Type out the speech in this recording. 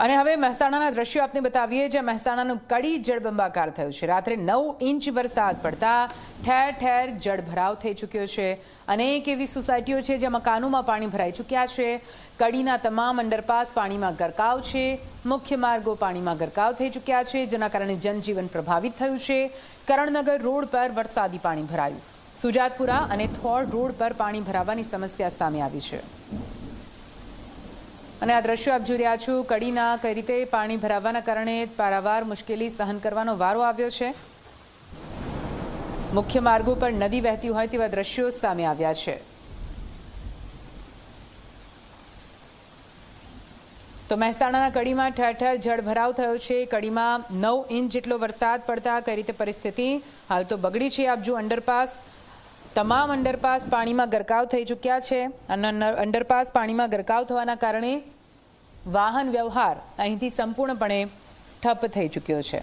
અને હવે મહેસાણાના દ્રશ્યો આપને બતાવીએ જ્યાં મહેસાણાનું કડી જળબંબાકાર થયું છે। રાત્રે 9 ઇંચ વરસાદ પડતા ઠેર ઠેર જળભરાવ થઈ ચૂક્યો છે। અનેક એવી સોસાયટીઓ છે જ્યાં મકાનોમાં પાણી ભરાઈ ચૂક્યા છે। કડીના તમામ અંડરપાસ પાણીમાં ગરકાવ છે। મુખ્ય માર્ગો પાણીમાં ગરકાવ થઈ ચૂક્યા છે, જેના કારણે જનજીવન પ્રભાવિત થયું છે। કરણનગર રોડ પર વરસાદી પાણી ભરાયું। સુજાતપુરા અને થોડ રોડ પર પાણી ભરાવાની સમસ્યા સામે આવી છે। અને આ દ્રશ્યો આપ જોઈ રહ્યા છો। કડીના કઈ રીતે પાણી ભરાવાના કારણે પારાવાર મુશ્કેલી સહન કરવાનો વારો આવ્યો છે। મુખ્ય માર્ગો પર નદી વહેતી હોય તેવા દ્રશ્યો સામે આવ્યા છે। તો મહેસાણાના કડીમાં ઠેર ઠેર જળભરાવ થયો છે। કડીમાં 9 ઇંચ જેટલો વરસાદ પડતા કઈ રીતે પરિસ્થિતિ હાલ તો બગડી છે। આપ જો અંડરપાસ તમામ અંડરપાસ પાણીમાં ગરકાવ થઈ ચૂક્યા છે અને અંડરપાસ પાણીમાં ગરકાવ થવાના કારણે વાહન વ્યવહાર અહીંથી સંપૂર્ણપણે ઠપ થઈ ચૂક્યો છે।